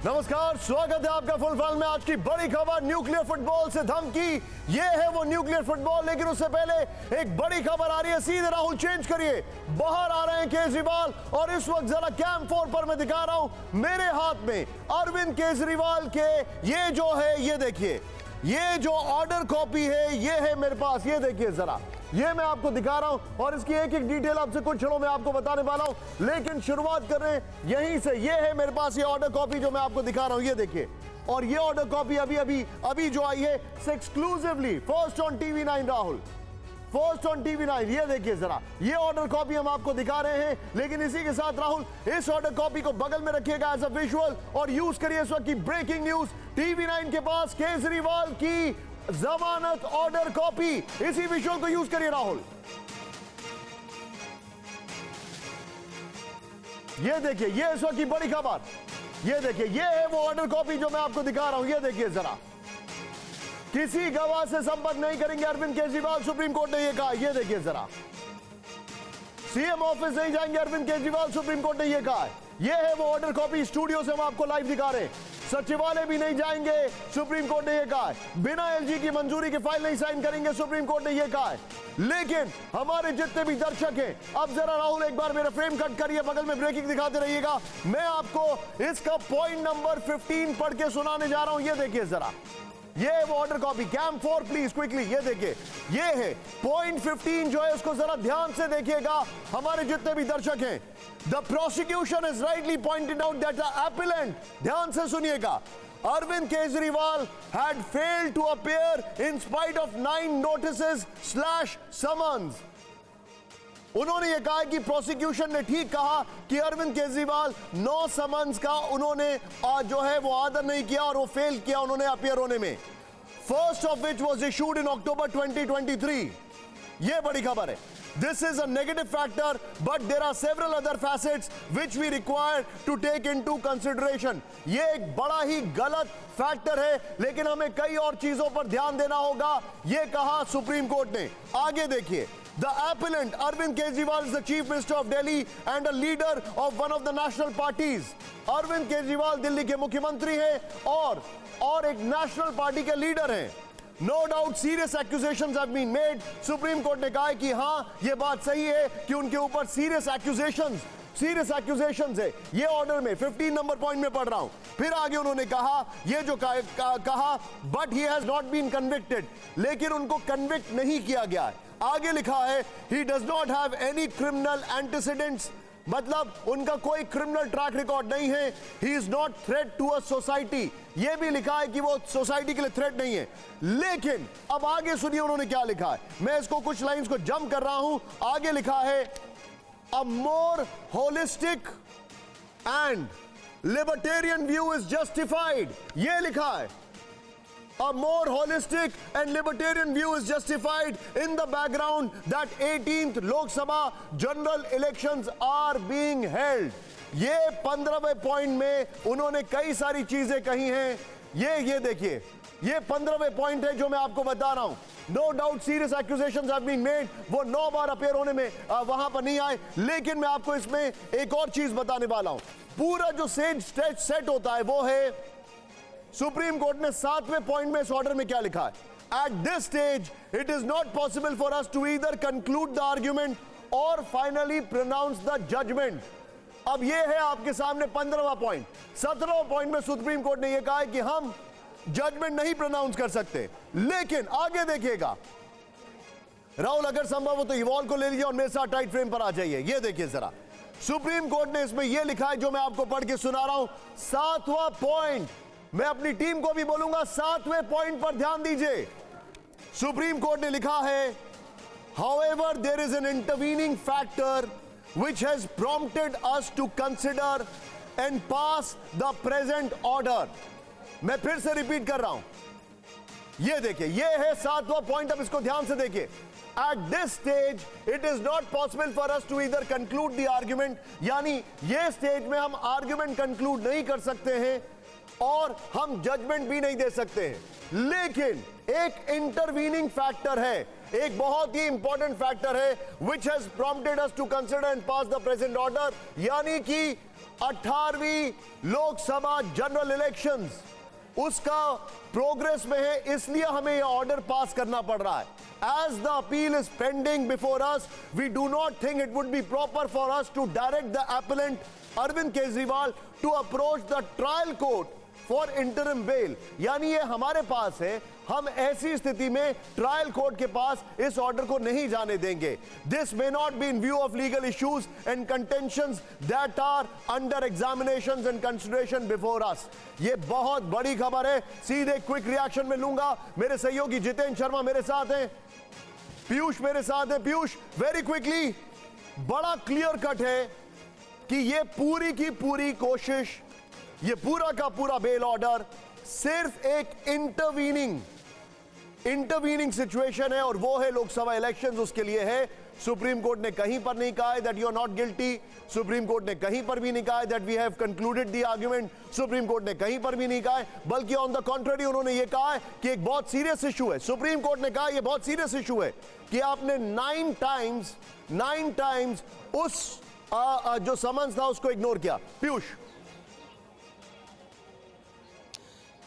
नमस्कार, स्वागत है आपका फुलफिल में। आज की बड़ी खबर, न्यूक्लियर फुटबॉल से धमकी। ये है वो न्यूक्लियर फुटबॉल, लेकिन उससे पहले एक बड़ी खबर आ रही है। सीधे राहुल चेंज करिए, बाहर आ रहे हैं केजरीवाल और इस वक्त जरा कैंप 4 पर मैं दिखा रहा हूं मेरे हाथ में अरविंद केजरीवाल के ये जो है, ये देखिए, ये जो ऑर्डर कॉपी है ये है मेरे पास। ये देखिए जरा, ये मैं आपको दिखा रहा हूं और इसकी एक एक डिटेल आपसे कुछ क्षणों में आपको बताने वाला हूं, लेकिन शुरुआत कर रहे हैं यहीं से। ये है मेरे पास ये ऑर्डर कॉपी जो मैं आपको दिखा रहा हूं, ये देखिए। और ये ऑर्डर कॉपी अभी जो आई है exclusively first on TV 9 Rahul, first on TV 9। ये देखिए जरा, ये ऑर्डर कॉपी हम आपको दिखा रहे हैं, लेकिन इसी के साथ राहुल इस ऑर्डर कॉपी को बगल में रखिएगा एज अ विजुअल और यूज करिए इस वक्त की ब्रेकिंग न्यूज। टीवी 9 के पास केजरीवाल की जमानत ऑर्डर कॉपी, इसी विजुअल को यूज करिए राहुल। ये देखिए, ये इस वक्त की बड़ी खबर। ये देखिए, ये है वो ऑर्डर कॉपी जो मैं आपको दिखा रहा हूं। ये देखिए जरा, किसी गवाह से संपर्क नहीं करेंगे अरविंद केजरीवाल, सुप्रीम कोर्ट ने यह कहा। ये देखिए जरा, सीएम ऑफिस नहीं जाएंगे अरविंद केजरीवाल, सुप्रीम कोर्ट ने यह कहा। यह है वो ऑर्डर कॉपी, स्टूडियो से हम आपको लाइव दिखा रहे हैं। सचिवालय भी नहीं जाएंगे, सुप्रीम कोर्ट ने यह कहा है। बिना एलजी की मंजूरी के फाइल नहीं साइन करेंगे, सुप्रीम कोर्ट ने यह कहा है। लेकिन हमारे जितने भी दर्शक हैं, अब जरा राहुल एक बार मेरा फ्रेम कट करिए, बगल में ब्रेकिंग दिखाते रहिएगा। मैं आपको इसका पॉइंट नंबर 15 पढ़ के सुनाने जा रहा हूं। ये देखिए जरा, ये वो order copy, camp 4 please quickly. ये देखिए, ये है पॉइंट 15 जो है, उसको जरा ध्यान से देखिएगा हमारे जितने भी दर्शक हैं। The prosecution has rightly pointed out that the appellant, ध्यान से सुनिएगा, Arvind Kejriwal had failed to appear in spite of 9 notices/summons. उन्होंने यह कहा कि प्रोसिक्यूशन ने ठीक कहा कि अरविंद केजरीवाल 9 समन्स का उन्होंने जो है वो आदर नहीं किया और वो फेल किया उन्होंने अपियर होने में। First of which was issued in October 2023। ये बड़ी खबर है। This is a negative factor, but there are several other facets which we require to take into consideration. ये एक बड़ा ही गलत फैक्टर है, लेकिन हमें कई और चीजों पर ध्यान देना होगा, ये कहा सुप्रीम कोर्ट ने। आगे देखिए, The appellant Arvind Kejriwal is the Chief Minister of Delhi and a leader of one of the national parties. Arvind Kejriwal Delhi के मुख्यमंत्री हैं और एक नेशनल पार्टी के लीडर हैं। No doubt serious accusations have been made. Supreme Court ने कहा कि हां, यह बात सही है कि उनके ऊपर सीरियस एक्यूजेशंस है। ये ऑर्डर में 15 नंबर पॉइंट में पढ़ रहा हूं। फिर आगे उन्होंने कहा, ये जो कहा, but he has not been convicted, लेकिन उनको कन्विक्ट नहीं किया गया है। आगे लिखा है, he does not have any criminal antecedents, मतलब उनका कोई क्रिमिनल ट्रैक रिकॉर्ड नहीं है। He is not threat to a society, यह भी लिखा है कि वो सोसाइटी के लिए थ्रेट नहीं है। लेकिन अब आगे सुनिए उन्होंने क्या लिखा है। मैं इसको कुछ लाइंस को जंप कर रहा हूं। आगे लिखा है, a more holistic and libertarian view is justified. यह लिखा है, a more holistic and libertarian view is justified in the background that 18th Lok Sabha general elections are being held. ये 15वें पॉइंट में उन्होंने कई सारी चीजें कही हैं। ये देखिए, ये 15वें पॉइंट है जो मैं आपको बता रहा हूं। No doubt serious accusations have been made. वो 9 बार अपेयर होने में वहां पर नहीं आए, लेकिन मैं आपको इसमें एक और चीज बताने वाला हूं। पूरा जो स्टेज सेट होता है वो है, सुप्रीम कोर्ट ने 7वें पॉइंट में इस ऑर्डर में क्या लिखा है, at this stage it is not possible for us to either conclude the argument और फाइनली प्रोनाउंस द जजमेंट। अब यह है आपके सामने 15वां पॉइंट। 17वां पॉइंट में सुप्रीम कोर्ट ने यह कहा है कि हम जजमेंट नहीं प्रोनाउंस कर सकते। लेकिन आगे देखिएगा राहुल, अगर संभव हो तो इवॉल्व को ले लीजिए और मेरे साथ टाइट फ्रेम पर आ जाइए। यह देखिए जरा, सुप्रीम कोर्ट ने इसमें यह लिखा है जो मैं आपको पढ़ के सुना रहा हूं। 7वां पॉइंट, मैं अपनी टीम को भी बोलूंगा 7वें पॉइंट पर ध्यान दीजिए। सुप्रीम कोर्ट ने लिखा है, however there is an intervening factor which has prompted us to consider and pass the present order. मैं फिर से रिपीट कर रहा हूं, ये देखिए, ये है 7वां पॉइंट। अब इसको ध्यान से देखिए। At this stage, it is not possible for us to either conclude the argument, यानी ये स्टेज में हम आर्ग्यूमेंट कंक्लूड नहीं कर सकते हैं और हम जजमेंट भी नहीं दे सकते हैं। लेकिन एक इंटरवीनिंग फैक्टर है, एक बहुत ही इंपॉर्टेंट फैक्टर है, which has prompted us to consider and pass the present order, यानी कि 18वीं लोकसभा जनरल इलेक्शंस उसका प्रोग्रेस में है, इसलिए हमें यह ऑर्डर पास करना पड़ रहा है. As the appeal is pending before us, we do not think it would be proper for us to direct the appellant Arvind Kejriwal to approach the trial court for interim bail. यानी ये हमारे पास है, हम ऐसी स्थिति में trial court के पास इस ऑर्डर को नहीं जाने देंगे. This may not be in view of legal issues and contentions that are under examinations and consideration before us. ये बहुत बड़ी खबर है. सीधे क्विक रिएक्शन में लूंगा. मेरे सहयोगी जितेंद्र शर्मा मेरे साथ हैं, पीयूष मेरे साथ हैं. पीयूष, वेरी क्विकली, बड़ा क्लियर कट है कि ये पूरी की पूरी कोशिश, ये पूरा का पूरा बेल ऑर्डर सिर्फ एक इंटरवीनिंग सिचुएशन है, और वो है लोकसभा इलेक्शंस. उसके लिए है. सुप्रीम कोर्ट ने कहीं पर नहीं कहा है that you are not guilty. Supreme Court ने कहीं पर भी नहीं कहा है that we have concluded the argument. Supreme Court ने कहीं पर भी नहीं कहा है, बल्कि ऑन द कॉन्ट्ररी उन्होंने ये कहा है कि एक बहुत सीरियस इशू है. सुप्रीम कोर्ट ने कहा यह बहुत सीरियस इशू है कि आपने 9 टाइम्स उस जो समन्स था उसको इग्नोर किया. पीयूष.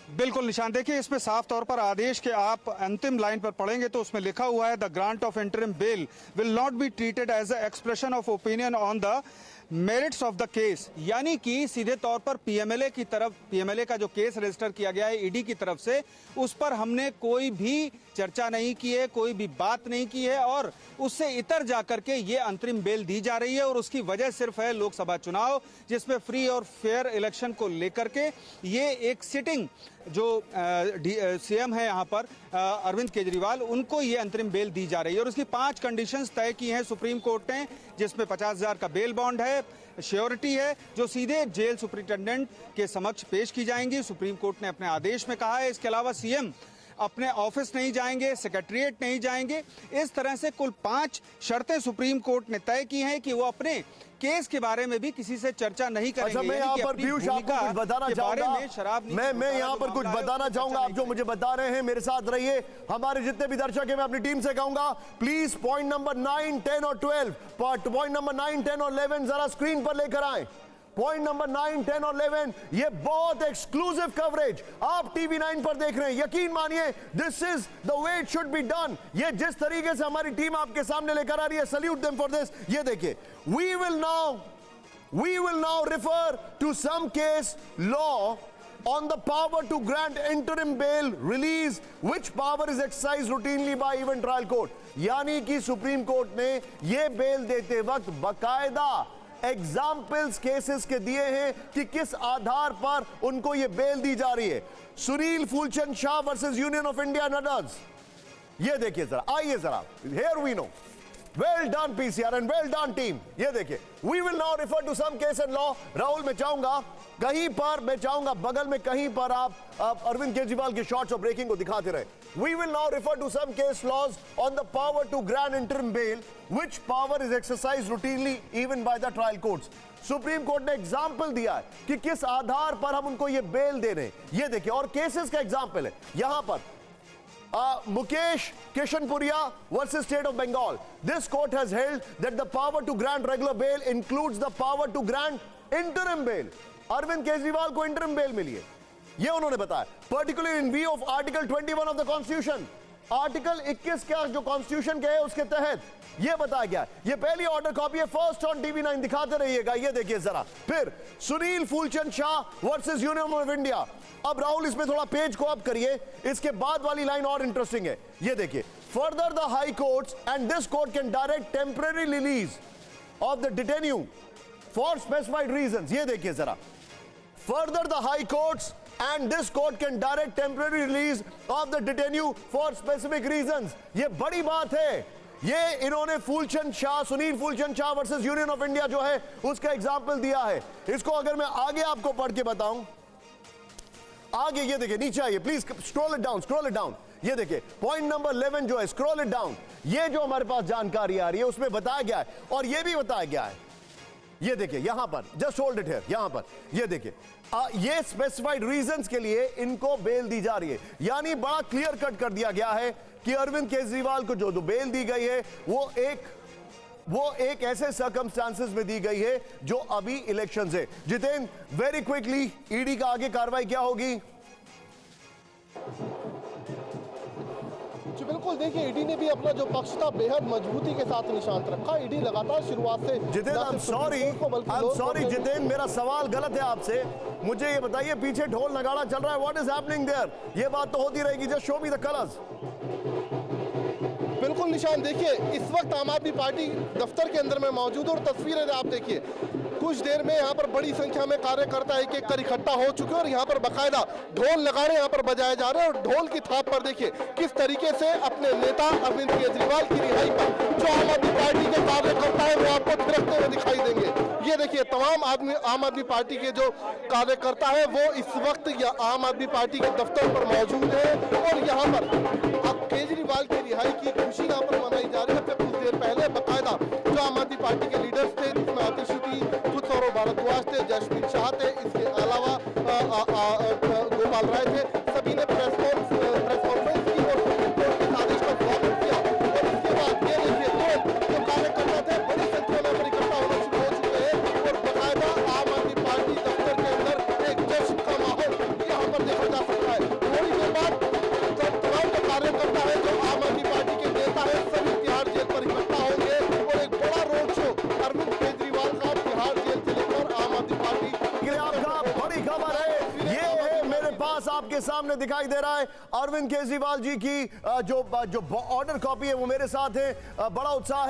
बिल्कुल निशान, देखिए इसमें साफ तौर पर आदेश के आप अंतिम लाइन पर पढ़ेंगे तो उसमें लिखा हुआ है the grant of interim bail will not be treated as a expression of opinion on the merits of the case. यानी कि सीधे तौर पर पीएमएलए की तरफ, पीएमएलए का जो केस रजिस्टर किया गया है ईडी की तरफ से, उस पर हमने कोई भी चर्चा नहीं की है, कोई भी बात नहीं की है, और उससे इतर जाकर के ये अंतरिम बेल दी जा रही है. और उसकी वजह सिर्फ है लोकसभा चुनाव, जिसमें फ्री और फेयर इलेक्शन को लेकर के ये एक सिटिंग जो सीएम है यहाँ पर अरविंद केजरीवाल, उनको ये अंतरिम बेल दी जा रही है. और उसकी 5 कंडीशंस तय की हैं सुप्रीम कोर्ट ने, जिसमें 50,000 का बेल बॉन्ड है, श्योरिटी है, जो सीधे जेल सुपरिटेंडेंट के समक्ष पेश की जाएंगी. सुप्रीम कोर्ट ने अपने आदेश में कहा है. इसके अलावा सीएम अपने ऑफिस नहीं जाएंगे, सेक्रेटरीट नहीं जाएंगे. इस तरह से कुल 5 शर्तें सुप्रीम कोर्ट ने तय की हैं कि वो अपने केस के बारे में भी किसी से चर्चा नहीं करेंगे. अच्छा, मैं यहाँ पर पीयूष आपको कुछ बताना चाहूंगा. मैं यहाँ पर कुछ बताना चाहूंगा. आप जो मुझे बता रहे हैं मेरे साथ रहिए. हमारे जितने भी दर्शक हैं, मैं अपनी टीम से कहूंगा प्लीज पॉइंट नंबर 9, 10 और 12, पॉइंट नंबर 9, 10 और 11 जरा स्क्रीन पर लेकर आए. पॉइंट नंबर 9, 10 और 11, ये बहुत एक्सक्लूसिव कवरेज आप टीवी 9 पर देख रहे हैं. यकीन मानिए, this is the way it should be done. ये जिस तरीके से हमारी टीम आपके सामने लेकर आ रही है, सल्यूट देम फॉर दिस. ये देखिए, we will now refer to some case law on the power to grant interim bail release, which power is exercised routinely by even trial court. यानी कि सुप्रीम कोर्ट ने ये bell देते वक्त बकायदा examples cases के दिए हैं कि किस आधार पर उनको ये बेल दी जा रही है. Sunil Phoolchand Shah versus Union of India and others. ये देखिए जरा, आइए जरा, here we know. Well done PCR and well done team. ये देखिए, we will now refer to some case and law. Rahul, मैं चाहूंगा कहीं पर, मैं चाहूंगा बगल में कहीं पर आप अरविंद केजरीवाल के शॉट्स ऑफ ब्रेकिंग को दिखाते रहे. We will now refer to some case laws on the power to grant interim bail, which power is exercised routinely even by the trial courts. Supreme Court ने एग्जाम्पल दिया है कि किस आधार पर हम उनको ये बेल दे रहे हैं. ये देखिए, और केसेस का एग्जाम्पल है यहां पर. Mukesh Kishanpuria versus State of Bengal. This court has held that the power to grant regular bail includes the power to grant interim bail. Arvind Kejriwal को इंटरिम बेल मिली है, ये उन्होंने बताया. Particularly in view of article 21 of the constitution. Article 21 का जो constitution के है उसके तहत ये बताया गया. ये पहली ऑर्डर कॉपी है, फर्स्ट ऑन टीवी 9, दिखाते रहिएगा. ये देखिए जरा. फिर Sunil Phoolchand Shah versus Union of India. अब राहुल इसमें थोड़ा पेज को अप करिए, इसके बाद वाली लाइन और इंटरेस्टिंग है. ये देखिए, further the high courts and this court can direct temporary release of the detenu for specified reasons. ये देखिए जरा, further the high courts and this court can direct temporary release of the detainee for specific reasons. ये बड़ी बात है. ये इन्होंने Phoolchand Shah, Sunil Phoolchand Shah versus Union of India जो है उसका एग्जाम्पल दिया है. इसको अगर मैं आगे आपको पढ़ के बताऊं, आगे ये देखिए, नीचे आइए प्लीज, स्क्रॉल इट डाउन. ये देखिए, पॉइंट नंबर 11 जो है, स्क्रॉल इट डाउन. ये जो हमारे पास जानकारी आ रही है उसमें बताया गया है, और ये भी बताया गया है. ये देखिए यहां पर, जस्ट होल्ड इट हियर, यहां पर ये देखिए, ये स्पेसिफाइड रीजंस के लिए इनको बेल दी जा रही है. यानी बड़ा क्लियर कट कर दिया गया है कि अरविंद केजरीवाल को जो बेल दी गई है वो एक वो एक ऐसे सर्कमस्टांसेस में दी गई है जो अभी इलेक्शन है। जितेंद्र, वेरी क्विकली, ईडी का आगे कार्रवाई क्या होगी? जी बिल्कुल, देखिए ईडी ने भी अपना जो पक्ष था बेहद मजबूती के साथ निशांत रखा। ईडी लगातार शुरुआत से Jitendra, I am sorry Jitendra, मेरा सवाल गलत है आपसे। मुझे ये बताइए, पीछे ढोल नगाड़ा चल रहा है, व्हाट इज हैपनिंग देयर? ये बात तो होती रहेगी, just show me the colours. बिल्कुल निशान, देखिए इस वक्त आम आदमी पार्टी दफ्तर के अंदर में मौजूद और तस्वीरें आप देखिए, कुछ देर में यहाँ पर बड़ी संख्या में कार्यकर्ता एक एक कर इकट्ठा हो चुके हैं और यहाँ पर बकायदा ढोल नगाड़े यहाँ पर बजाए जा रहे हैं। और ढोल की थाप पर देखिए किस तरीके से अपने नेता अरविंद केजरीवाल की रिहाई पर जो आम आदमी पार्टी के कार्यकर्ता है वो आपको थिरकते हुए दिखाई देंगे। ये देखिए तमाम आम आदमी पार्टी के जो कार्यकर्ता है वो इस वक्त आम आदमी पार्टी के दफ्तर पर मौजूद है और यहाँ पर अब केजरीवाल की रिहाई की खुशी यहाँ पर मनाई जा रही है। कुछ देर पहले बकायदा जो आम आदमी पार्टी के लीडर्स थे, जिसमें आतिशी थी, सौरभ भारद्वाज थे, जसमीत शाह थे, इसके अलावा गोपाल राय थे, सभी ने प्रेस कॉन्फ्रेंस की और सुप्रीम कोर्ट के आदेश का स्वागत किया। और इसके बाद ये देखिए लोग जो कार्यकर्ता थे बड़ी संख्या में इकट्ठा होना शुरू हो चुके हैं और बकायदा आम आदमी पार्टी दफ्तर के अंदर एक जश्न का माहौल यहाँ पर देखा जा सकता है। थोड़ी देर बाद तमाम जो कार्यकर्ता है, जो आम आदमी पार्टी के नेता है, सभी तिहाड़ जेल पर इकट्ठा होंगे और एक बड़ा रोड शो अरविंद केजरीवाल का तिहाड़ जेल से लेकर आम आदमी पार्टी के लिए आपका बड़ी खबर है। ये है मेरे पास आपके सामने दिखाई दे रहा है अरविंद केजरीवाल जी की जो ऑर्डर कॉपी है वो मेरे साथ है। बड़ा उत्साह है।